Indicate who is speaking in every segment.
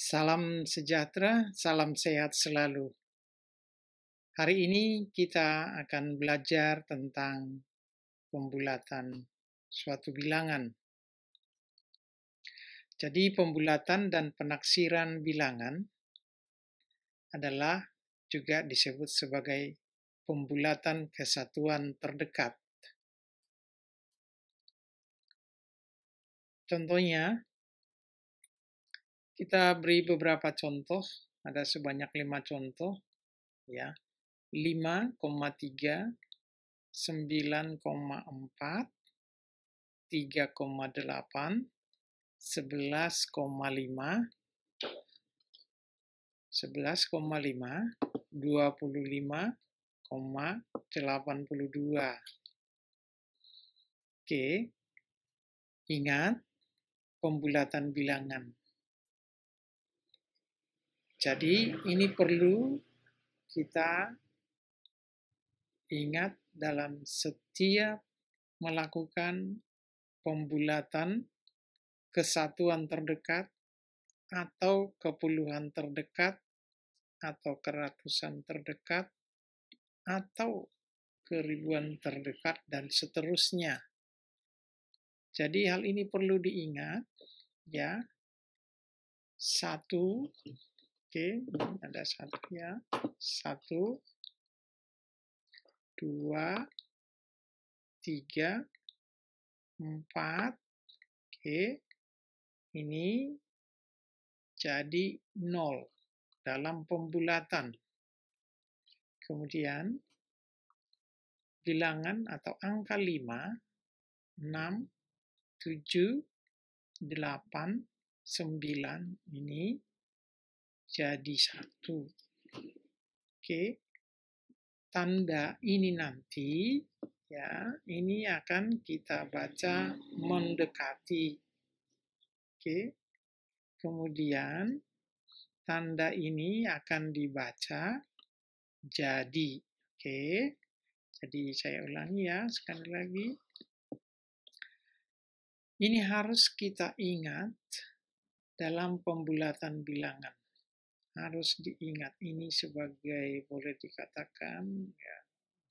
Speaker 1: Salam sejahtera, salam sehat selalu. Hari ini kita akan belajar tentang pembulatan suatu bilangan. Jadi pembulatan dan penaksiran bilangan adalah juga disebut sebagai pembulatan kesatuan terdekat. Contohnya, kita beri beberapa contoh, ada sebanyak 5 contoh, ya. 5,3, 9,4, 3,8, 11,5, 25,82. Oke, ingat pembulatan bilangan. Jadi ini perlu kita ingat dalam setiap melakukan pembulatan kesatuan terdekat atau kepuluhan terdekat atau keratusan terdekat atau keribuan terdekat dan seterusnya. Jadi hal ini perlu diingat, ya. 1, oke, ada 1 ya. 1, 2, 3, 4, oke. Ini jadi 0 dalam pembulatan. Kemudian bilangan atau angka 5, 6, 7, 8, 9 ini jadi 1. Oke. Tanda ini nanti, ya, ini akan kita baca mendekati. Oke. Kemudian tanda ini akan dibaca jadi. Oke. Jadi saya ulangi ya sekali lagi. Ini harus kita ingat dalam pembulatan bilangan. Harus diingat ini sebagai, boleh dikatakan, ya,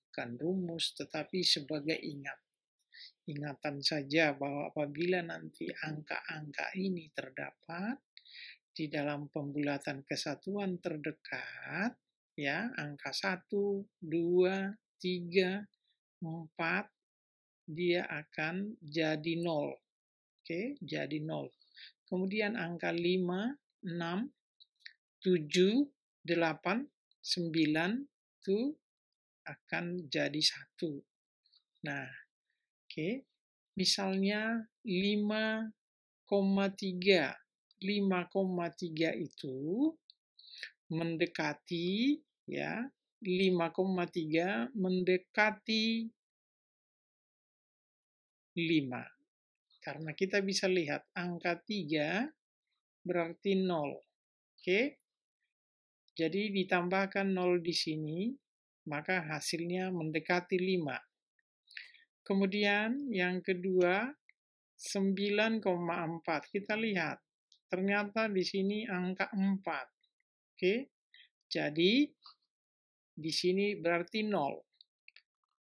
Speaker 1: bukan rumus, tetapi sebagai ingatan saja bahwa apabila nanti angka-angka ini terdapat di dalam pembulatan kesatuan terdekat, ya, angka 1, 2, 3, 4, dia akan jadi 0. Oke, jadi 0. Kemudian angka 5, 6, 7, 8, 9 itu akan jadi 1. Nah, oke. Misalnya 5,3. 5,3 itu mendekati, ya. 5,3 mendekati 5. Karena kita bisa lihat angka 3 berarti 0. Oke. Jadi ditambahkan 0 di sini, maka hasilnya mendekati 5. Kemudian yang kedua, 9,4. Kita lihat, ternyata di sini angka 4. Oke. Jadi di sini berarti 0.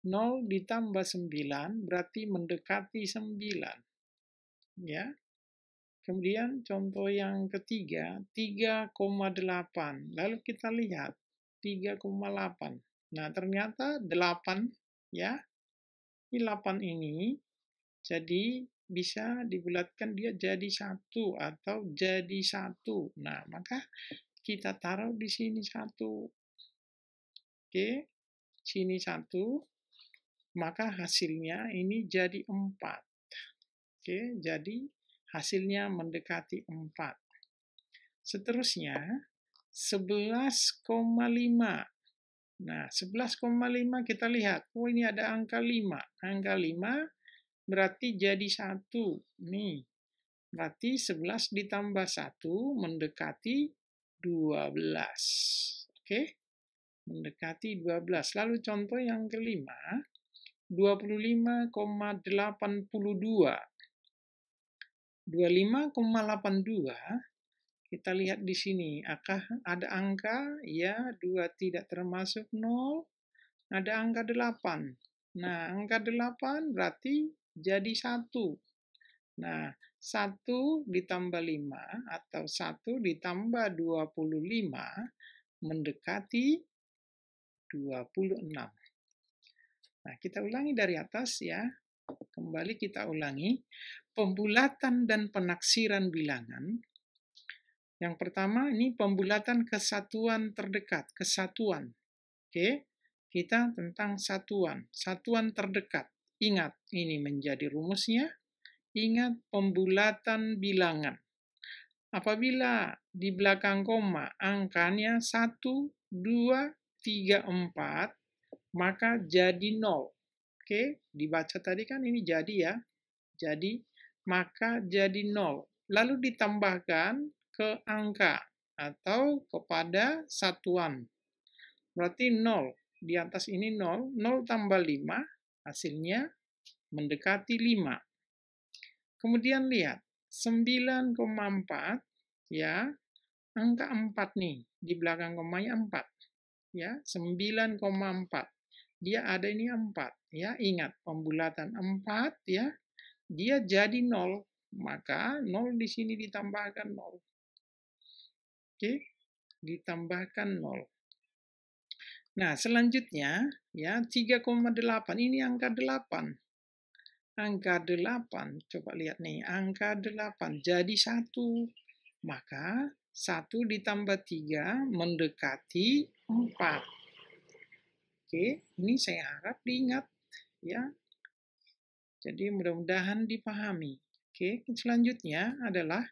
Speaker 1: 0 ditambah 9 berarti mendekati 9. Ya. Kemudian contoh yang ketiga, 3,8. Lalu kita lihat, 3,8. Nah, ternyata 8, ya. Ini 8 ini, jadi bisa dibulatkan dia jadi 1 atau jadi 1. Nah, maka kita taruh di sini 1. Oke, sini 1. Maka hasilnya ini jadi 4. Oke, jadi hasilnya mendekati 4. Seterusnya, 11,5. Nah, 11,5 kita lihat. Oh, ini ada angka 5. Angka 5 berarti jadi 1. Nih, berarti 11 ditambah 1 mendekati 12. Oke, mendekati 12. Lalu contoh yang kelima, 25,82. 25,82 Kita lihat di sini, apakah ada angka? Ya, 2 tidak termasuk 0. Ada angka 8. Nah, angka 8 berarti jadi 1. Nah, 1 ditambah 5 atau 1 ditambah 25 mendekati 26. Nah, kita ulangi dari atas ya. Kembali kita ulangi. Pembulatan dan penaksiran bilangan. Yang pertama ini pembulatan kesatuan terdekat, kesatuan. Oke, kita tentang satuan, satuan terdekat. Ingat, ini menjadi rumusnya. Ingat pembulatan bilangan. Apabila di belakang koma angkanya 1, 2, 3, 4, maka jadi 0. Oke, dibaca tadi kan ini jadi ya. Jadi, maka jadi 0. Lalu ditambahkan ke angka atau kepada satuan. Berarti 0. Di atas ini 0. 0 tambah 5, hasilnya mendekati 5. Kemudian lihat, 9,4, ya, angka 4 nih. Di belakang komanya 4. Ya, 9,4. Dia ada ini 4. Ya, ingat, pembulatan 4, ya, dia jadi 0. Maka 0 di sini ditambahkan 0. Oke, ditambahkan 0. Nah, selanjutnya, ya, 3,8. Ini angka 8. Angka 8, coba lihat nih, angka 8 jadi 1. Maka 1 ditambah 3 mendekati 4. Oke, ini saya harap diingat. Ya. Jadi mudah-mudahan dipahami. Oke, selanjutnya adalah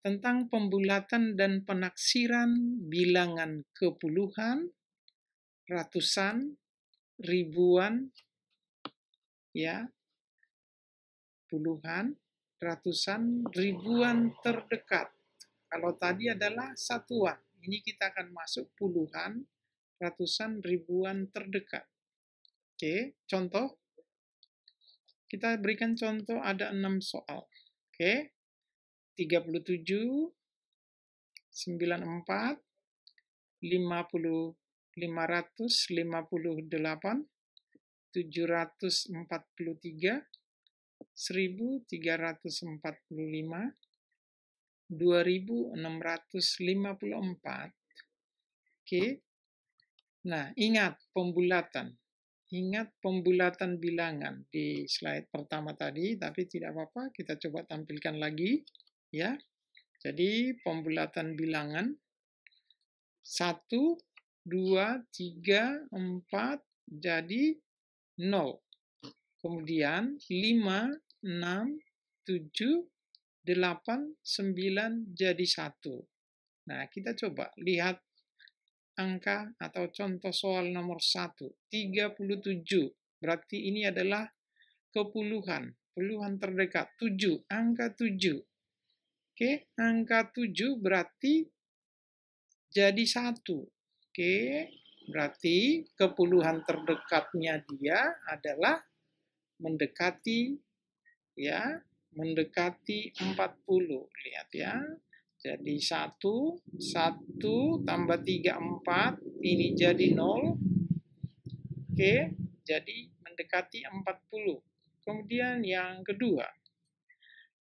Speaker 1: tentang pembulatan dan penaksiran bilangan kepuluhan, ratusan, ribuan, ya, puluhan, ratusan, ribuan terdekat. Kalau tadi adalah satuan, ini kita akan masuk puluhan, ratusan, ribuan terdekat. Oke, contoh. Kita berikan contoh ada 6 soal. Oke, 37, 94, 50, 558, 743, 1345, 2654. Oke. Nah, ingat pembulatan. Ingat pembulatan bilangan di slide pertama tadi, tapi tidak apa-apa, kita coba tampilkan lagi. Ya. Jadi, pembulatan bilangan 1, 2, 3, 4 jadi 0. Kemudian 5, 6, 7, 8, 9 jadi 1. Nah, kita coba lihat angka atau contoh soal nomor 1, 37. Berarti ini adalah kepuluhan, puluhan terdekat, 7, angka 7. Oke, angka 7 berarti jadi 1. Oke, berarti kepuluhan terdekatnya dia adalah mendekati, ya, mendekati 40. Lihat ya. Jadi 1 tambah 3, 4. Ini jadi 0. Oke, jadi mendekati 40. Kemudian yang kedua.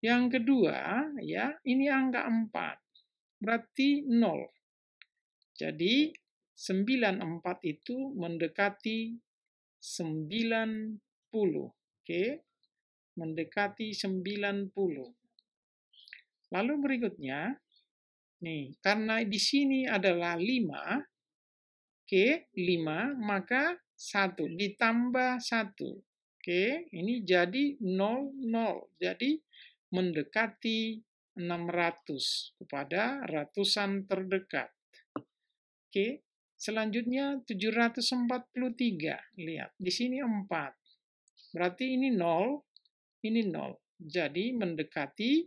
Speaker 1: Yang kedua, ya, ini angka 4. Berarti 0. Jadi 94 itu mendekati 90. Oke, mendekati 90. Lalu berikutnya, nih, karena di sini adalah 5, oke, 5, maka 1 ditambah 1. Oke, ini jadi 00. Jadi mendekati 600 kepada ratusan terdekat. Oke, selanjutnya 743. Lihat, di sini 4. Berarti ini 0, ini 0. Jadi mendekati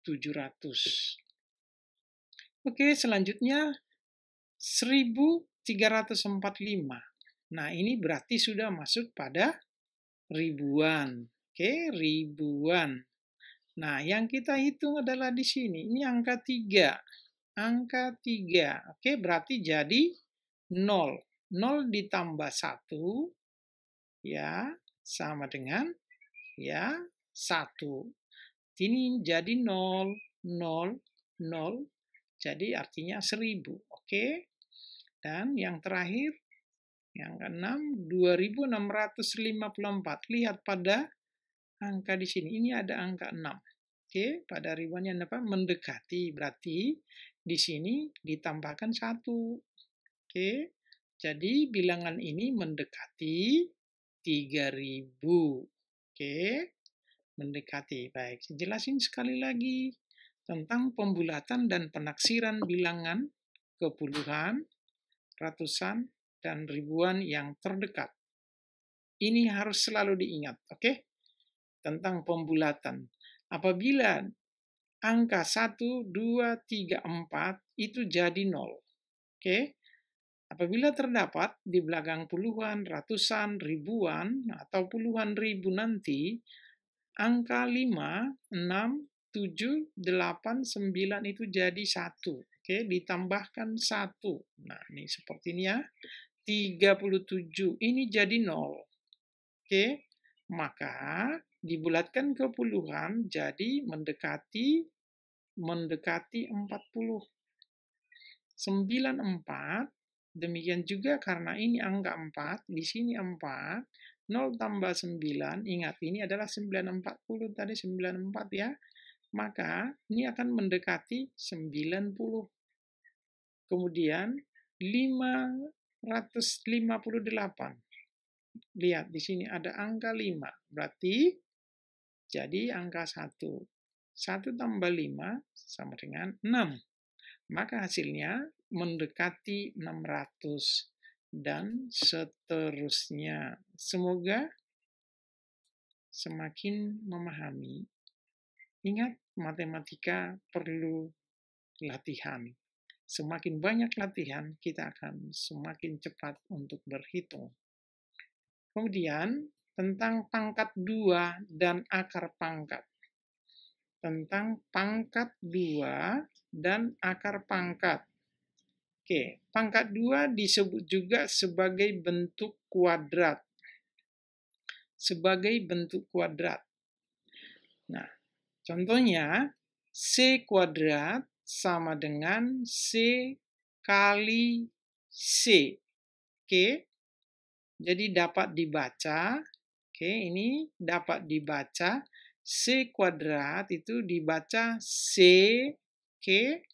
Speaker 1: 700. Oke, selanjutnya 1345. Nah, ini berarti sudah masuk pada ribuan. Oke, ribuan. Nah, yang kita hitung adalah di sini. Ini angka 3. Angka 3. Oke, berarti jadi 0. 0 ditambah 1, ya, sama dengan, ya, 1. Ini jadi 0, 0, 0. Jadi artinya 1000. Oke. Dan yang terakhir, yang ke-6, 2654. Lihat pada angka di sini. Ini ada angka 6. Oke, pada ribuannya apa? Mendekati. Berarti di sini ditambahkan 1. Oke. Jadi bilangan ini mendekati 3000. Oke. Mendekati. Baik, saya jelasin sekali lagi tentang pembulatan dan penaksiran bilangan ke puluhan, ratusan, dan ribuan yang terdekat. Ini harus selalu diingat, oke? Tentang pembulatan. Apabila angka 1, 2, 3, 4 itu jadi 0, oke? Apabila terdapat di belakang puluhan, ratusan, ribuan, atau puluhan ribu nanti, angka 5, 6, 7, 8, 9 itu jadi 1. Oke, ditambahkan 1. Nah, ini seperti ini ya. 37. Ini jadi 0. Oke, maka dibulatkan ke puluhan jadi mendekati 40. 94. Demikian juga karena ini angka 4, di sini 4. 0 tambah 9, ingat ini adalah 940 tadi 94 ya. Maka ini akan mendekati 90. Kemudian 558. Lihat di sini ada angka 5. Berarti jadi angka 1. 1 tambah 5 sama dengan 6. Maka hasilnya mendekati 600. Dan seterusnya. Semoga semakin memahami. Ingat, matematika perlu latihan. Semakin banyak latihan, kita akan semakin cepat untuk berhitung. Kemudian, tentang pangkat 2 dan akar pangkat. Tentang pangkat 2 dan akar pangkat. Oke, pangkat 2 disebut juga sebagai bentuk kuadrat. Sebagai bentuk kuadrat. Nah, contohnya, C kuadrat sama dengan C kali C. Oke, jadi dapat dibaca. Oke, ini dapat dibaca. C kuadrat itu dibaca C, oke,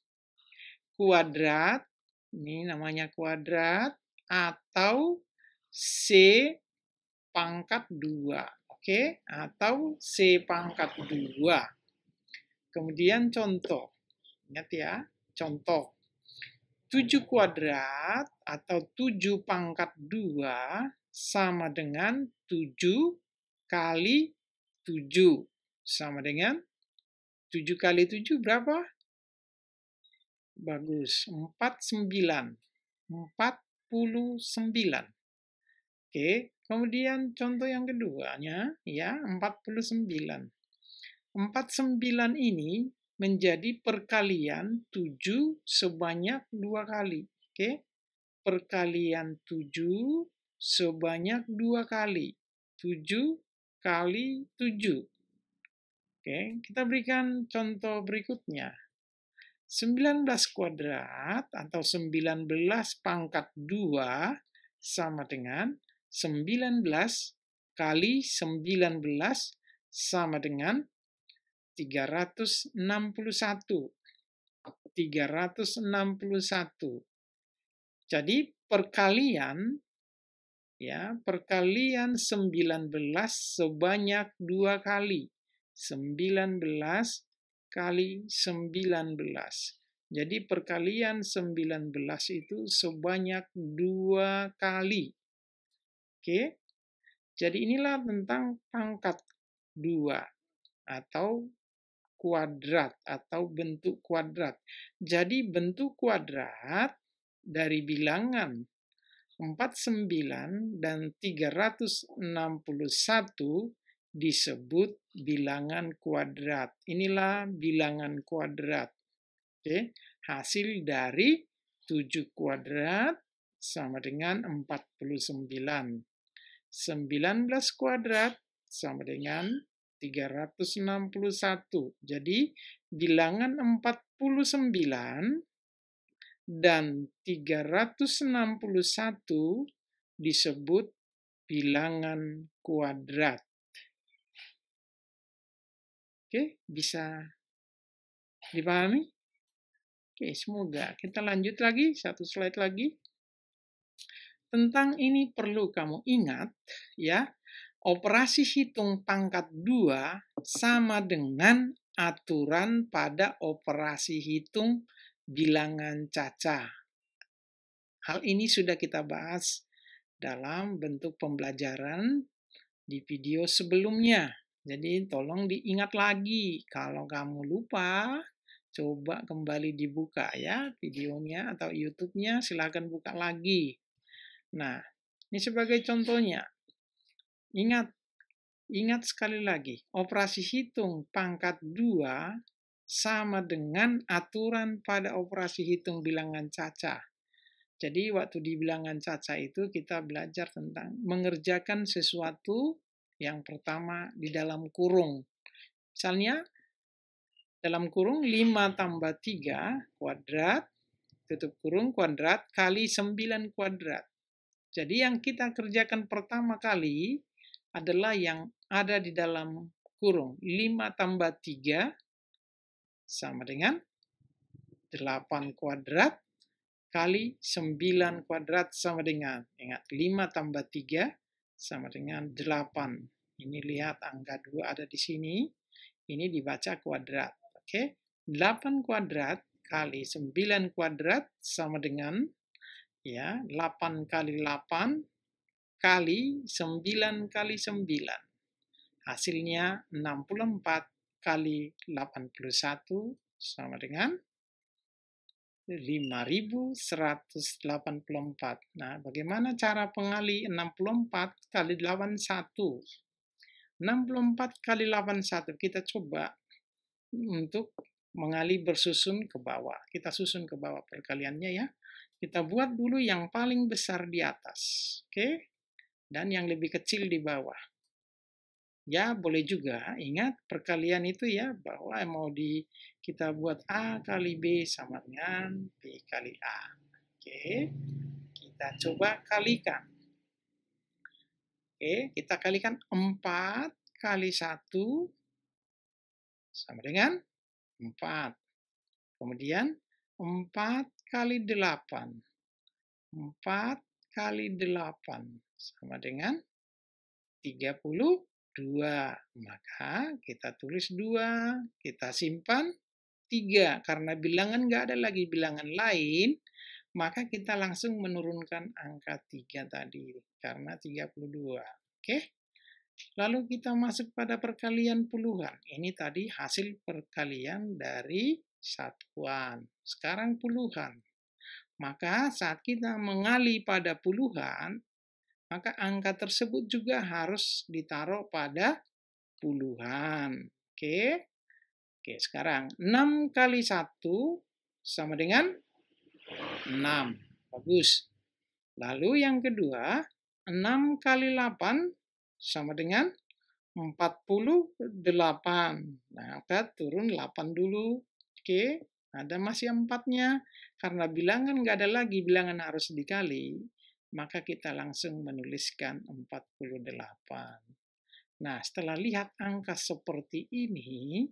Speaker 1: kuadrat. Ini namanya kuadrat, atau C pangkat 2, oke? Atau C pangkat 2. Kemudian contoh, ingat ya, contoh. 7 kuadrat atau 7 pangkat 2 sama dengan 7 kali 7. Sama dengan 7 kali 7 berapa? Bagus, 49. 49. Oke, kemudian contoh yang keduanya, ya, 49. 49 ini menjadi perkalian 7 sebanyak 2 kali. Oke, perkalian 7 sebanyak 2 kali. 7 kali 7. Oke, kita berikan contoh berikutnya. 19 kuadrat atau 19 pangkat 2 sama dengan 19 kali 19 sama dengan 361. 361. Jadi perkalian, ya, perkalian 19 sebanyak 2 kali. 19 kali 19. Jadi perkalian 19 itu sebanyak 2 kali. Oke. Jadi inilah tentang pangkat 2 atau kuadrat atau bentuk kuadrat. Jadi bentuk kuadrat dari bilangan 49 dan 361 disebut bilangan kuadrat. Inilah bilangan kuadrat. Oke, hasil dari 7 kuadrat sama dengan 49. 19 kuadrat sama dengan 361. Jadi, bilangan 49 dan 361 disebut bilangan kuadrat. Oke, bisa dipahami? Oke, semoga. Kita lanjut lagi, satu slide lagi. Tentang ini perlu kamu ingat, ya, operasi hitung pangkat 2 sama dengan aturan pada operasi hitung bilangan caca. Hal ini sudah kita bahas dalam bentuk pembelajaran di video sebelumnya. Jadi tolong diingat lagi. Kalau kamu lupa, coba kembali dibuka ya videonya atau YouTube-nya, silakan buka lagi. Nah, ini sebagai contohnya. Ingat sekali lagi, operasi hitung pangkat 2 sama dengan aturan pada operasi hitung bilangan caca. Jadi waktu di bilangan caca itu kita belajar tentang mengerjakan sesuatu yang pertama di dalam kurung. Misalnya, dalam kurung 5 tambah 3 kuadrat, tutup kurung kuadrat, kali 9 kuadrat. Jadi yang kita kerjakan pertama kali adalah yang ada di dalam kurung. 5 tambah 3 sama dengan 8 kuadrat, kali 9 kuadrat sama dengan, ingat, 5 tambah 3 sama dengan 8. Ini lihat angka 2 ada di sini. Ini dibaca kuadrat. Oke, 8 kuadrat kali 9 kuadrat sama dengan, ya, 8 kali 8 kali 9 kali 9. Hasilnya 64 kali 81 sama dengan 5.184. Nah, bagaimana cara pengali 64 kali 81? 64 kali 81, kita coba untuk mengali bersusun ke bawah. Kita susun ke bawah perkaliannya ya. Kita buat dulu yang paling besar di atas, oke? Dan yang lebih kecil di bawah. Ya, boleh juga, ingat perkalian itu ya, bahwa mau kita buat A kali B sama dengan B kali A. Oke, kita coba kalikan. Oke, kita kalikan 4 kali 1 sama dengan 4. Kemudian 4 kali 8. 4 kali 8 sama dengan 32. Maka kita tulis 2, kita simpan 3. Karena bilangan nggak ada lagi bilangan lain, maka kita langsung menurunkan angka 3 tadi, karena 32. Oke? Lalu kita masuk pada perkalian puluhan. Ini tadi hasil perkalian dari satuan. Sekarang puluhan. Maka saat kita mengali pada puluhan, maka angka tersebut juga harus ditaruh pada puluhan. Oke. Oke, sekarang 6 kali 1 sama dengan 6. Bagus. Lalu yang kedua, 6 kali 8 sama dengan 48. Nah, kita turun 8 dulu. Oke, ada masih 4-nya. Karena bilangan nggak ada lagi, bilangan harus dikali, maka kita langsung menuliskan 48. Nah, setelah lihat angka seperti ini,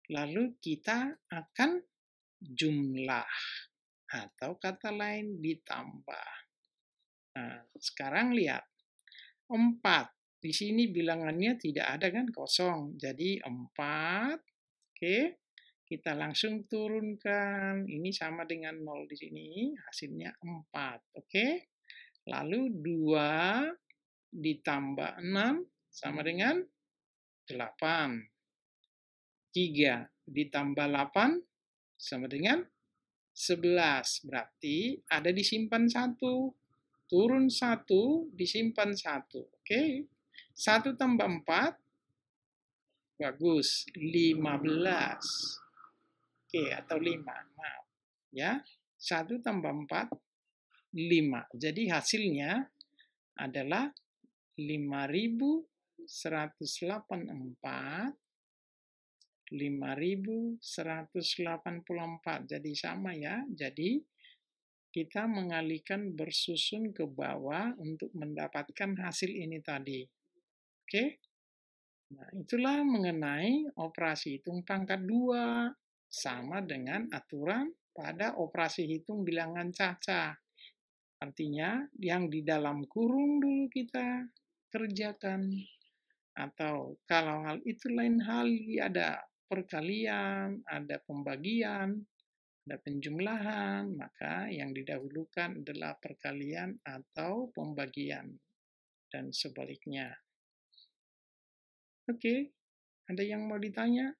Speaker 1: lalu kita akan jumlah, atau kata lain ditambah. Nah, sekarang lihat, 4. Di sini bilangannya tidak ada kan, kosong. Jadi 4, oke. Kita langsung turunkan, ini sama dengan 0 di sini, hasilnya 4, oke. Lalu 2 ditambah 6 sama dengan 8. 3 ditambah 8 sama dengan 11. Berarti ada disimpan 1. Turun 1, disimpan 1. Oke. 1 tambah 4 Bagus, 15. Oke, atau 5. Maaf. Ya, 1 tambah 4, 5. Jadi hasilnya adalah 5.184, 5.184. Jadi sama ya. Jadi kita mengalihkan bersusun ke bawah untuk mendapatkan hasil ini tadi. Oke? Nah, itulah mengenai operasi hitung pangkat 2. Sama dengan aturan pada operasi hitung bilangan cacah. Artinya, yang di dalam kurung dulu kita kerjakan. Atau kalau hal itu lain hal, ada perkalian, ada pembagian, ada penjumlahan, maka yang didahulukan adalah perkalian atau pembagian. Dan sebaliknya. Oke, ada yang mau ditanya?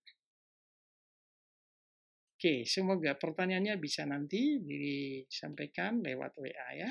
Speaker 1: Oke, semoga pertanyaannya bisa nanti disampaikan lewat WA ya.